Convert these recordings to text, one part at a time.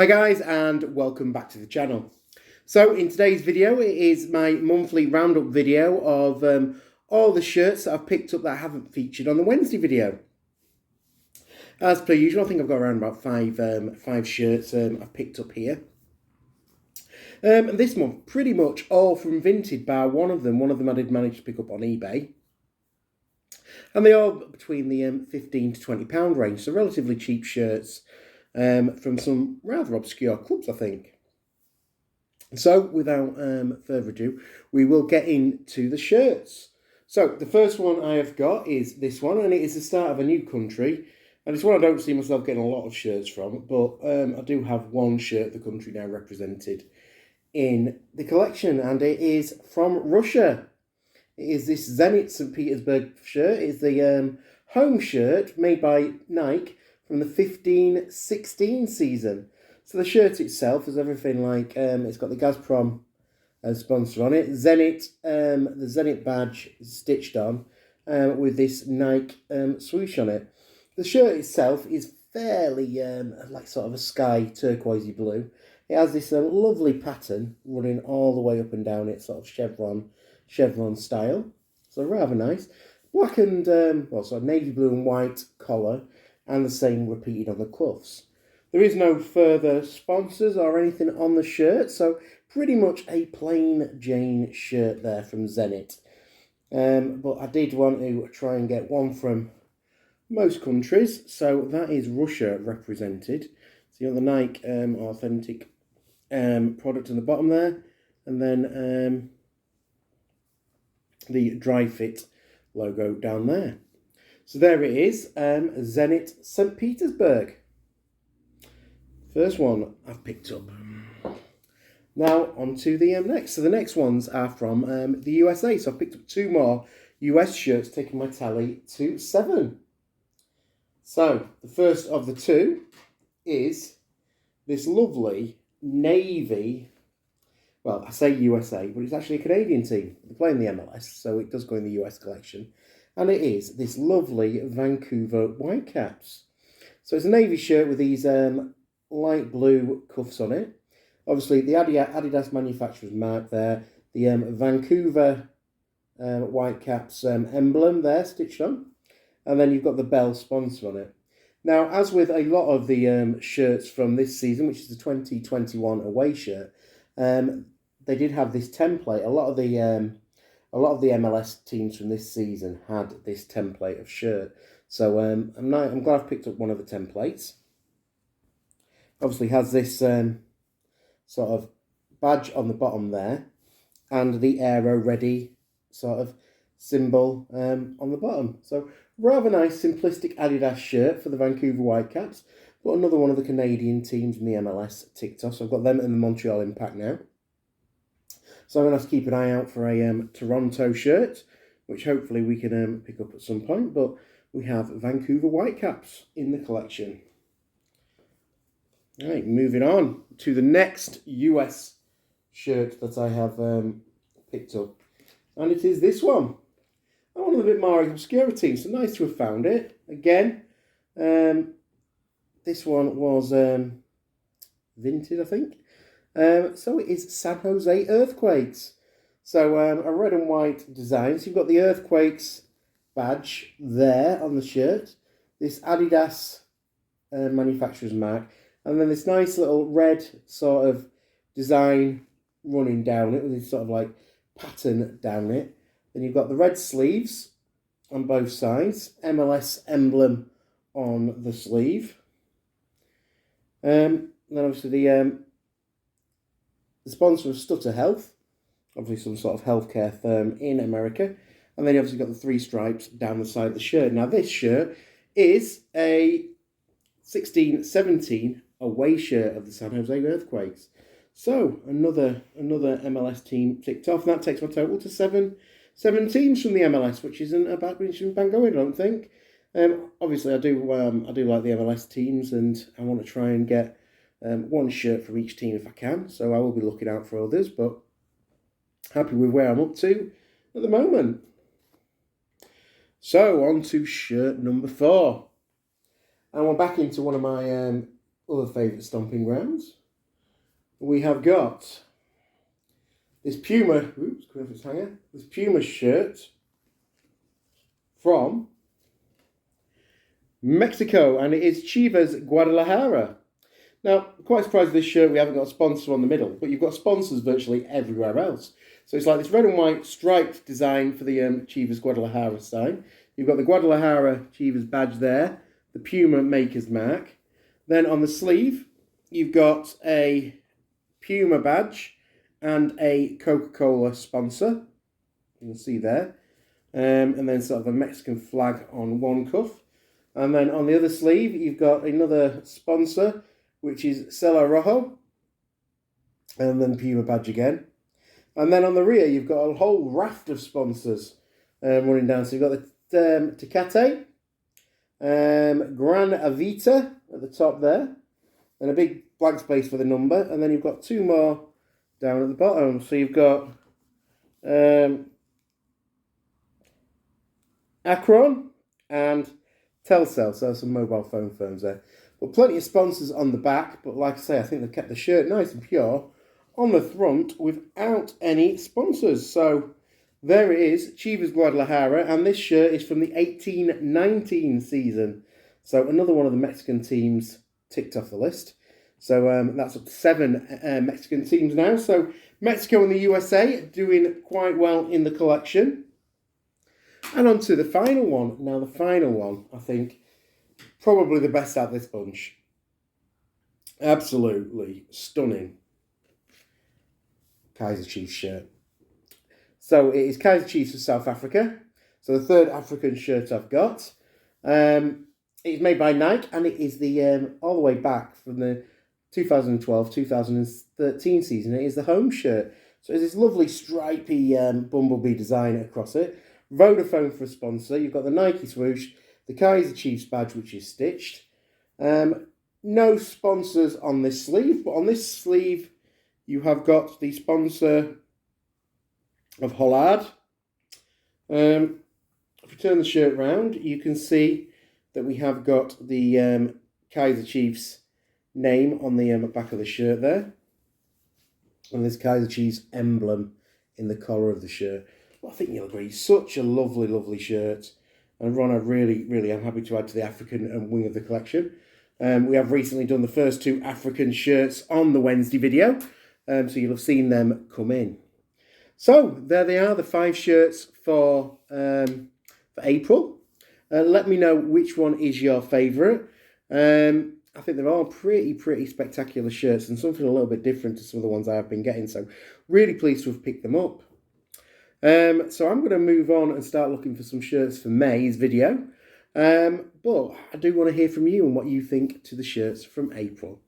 Hi guys, and welcome back to the channel. So in today's video, it is my monthly roundup video of all the shirts that I've picked up that I haven't featured on the Wednesday video. As per usual, I think I've got around about five shirts I've picked up here. This month, pretty much all from Vinted, bar one of them. One of them I did manage to pick up on eBay. And they are between the £15 to £20 range, so relatively cheap shirts from some rather obscure clubs, I think. So, without further ado, we will get into the shirts. So, the first one I have got is this one, and it is the start of a new country. And it's one I don't see myself getting a lot of shirts from, but I do have one shirt, the country now represented in the collection, and it is from Russia. It is this Zenit St. Petersburg shirt. It's the home shirt made by Nike from the 15-16 season. So the shirt itself is everything like, it's got the Gazprom sponsor on it. Zenit, the Zenit badge stitched on with this Nike swoosh on it. The shirt itself is fairly like sort of a sky turquoisey blue. It has this lovely pattern running all the way up and down it, sort of chevron style. So rather nice. Black and, well, sort of navy blue and white collar, and the same repeated on the cuffs. There is no further sponsors or anything on the shirt, so pretty much a plain Jane shirt there from Zenit. But I did want to try and get one from most countries, so that is Russia represented. So you have the Nike authentic product on the bottom there, and then the Dri-FIT logo down there. So there it is, Zenit St. Petersburg. First one I've picked up. Now on to the next. So the next ones are from the USA. So I've picked up two more US shirts, taking my tally to 7. So the first of the two is this lovely navy. Well, I say USA, but it's actually a Canadian team. They play in the MLS, so it does go in the US collection. And it is this lovely Vancouver Whitecaps. So it's a navy shirt with these light blue cuffs on it. Obviously, the Adidas manufacturer's mark there. The Vancouver Whitecaps emblem there stitched on. And then you've got the Bell sponsor on it. Now, as with a lot of the shirts from this season, which is the 2021 away shirt, they did have this template. A lot of the MLS teams from this season had this template of shirt. So I'm glad I've picked up one of the templates. Obviously has this sort of badge on the bottom there, and the aero ready sort of symbol on the bottom. So rather nice simplistic Adidas shirt for the Vancouver Whitecaps, but another one of the Canadian teams in the MLS ticked off. So I've got them in the Montreal Impact now. So I'm going to have to keep an eye out for a Toronto shirt, which hopefully we can pick up at some point. But we have Vancouver Whitecaps in the collection. All right, moving on to the next US shirt that I have picked up. And it is this one. And one of the bit more obscure teams, so nice to have found it. Again, this one was Vinted, I think. So it is San Jose Earthquakes. So a red and white design. So you've got the Earthquakes badge there on the shirt. This Adidas manufacturer's mark. And then this nice little red sort of design running down it with this sort of like pattern down it. Then you've got the red sleeves on both sides. MLS emblem on the sleeve. Then obviously the sponsor of Stutter Health, obviously some sort of healthcare firm in America. And then you obviously got the 3 stripes down the side of the shirt. Now this shirt is a 16-17 away shirt of the San Jose Earthquakes. So another MLS team ticked off, and that takes my total to 7 teams from the MLS, which isn't a bad bang going, I don't think. Obviously I do like the MLS teams, and I want to try and get one shirt from each team if I can, so I will be looking out for others, but happy with where I'm up to at the moment. So on to shirt number 4, and we're back into one of my other favourite stomping grounds. We have got this Puma, this Puma shirt from Mexico, and it is Chivas Guadalajara. Now, I'm quite surprised with this shirt we haven't got a sponsor on the middle, but you've got sponsors virtually everywhere else. So it's like this red and white striped design for the Chivas Guadalajara sign. You've got the Guadalajara Chivas badge there, the Puma maker's mark. Then on the sleeve, you've got a Puma badge and a Coca-Cola sponsor. You can see there. And then sort of a Mexican flag on one cuff. And then on the other sleeve, you've got another sponsor, which is Celo Rojo. And then Puma badge again. And then on the rear, you've got a whole raft of sponsors running down. So you've got the Tecate, Gran Avita at the top there, and a big blank space for the number. And then you've got two more down at the bottom. So you've got Akron and Telcel, so some mobile phone firms there. But plenty of sponsors on the back, but like I say, I think they've kept the shirt nice and pure on the front without any sponsors. So there it is, Chivas Guadalajara, and this shirt is from the 18-19 season. So another one of the Mexican teams ticked off the list. So that's up to 7 Mexican teams now. So Mexico and the USA doing quite well in the collection. And on to the final one. Now the final one, I think, probably the best out of this bunch. Absolutely stunning Kaiser Chiefs shirt. So it is Kaiser Chiefs of South Africa. So the third African shirt I've got. It's made by Nike, and it is the all the way back from the 2012-2013 season. It is the home shirt. So it's this lovely stripy bumblebee design across it. Vodafone for a sponsor. You've got the Nike swoosh, the Kaiser Chiefs badge, which is stitched. No sponsors on this sleeve, but on this sleeve you have got the sponsor of Hollard. If you turn the shirt round, you can see that we have got the Kaiser Chiefs name on the back of the shirt there. And this Kaiser Chiefs emblem in the collar of the shirt. Well, I think you'll agree, such a lovely, lovely shirt. And Ron, I really am happy to add to the African wing of the collection. We have recently done the first 2 African shirts on the Wednesday video. So you'll have seen them come in. So there they are, the 5 shirts for April. Let me know which one is your favourite. I think they're all pretty spectacular shirts and something a little bit different to some of the ones I have been getting. So really pleased to have picked them up. So I'm going to move on and start looking for some shirts for May's video. But I do want to hear from you and what you think to the shirts from April.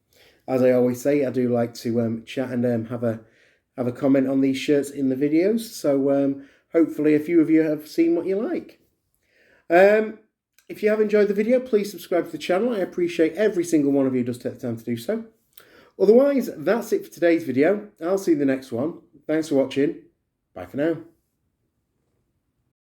As I always say, I do like to chat and have a comment on these shirts in the videos. So hopefully a few of you have seen what you like. If you have enjoyed the video, please subscribe to the channel. I appreciate every single one of you who does take the time to do so. Otherwise, that's it for today's video. I'll see you in the next one. Thanks for watching. Bye for now.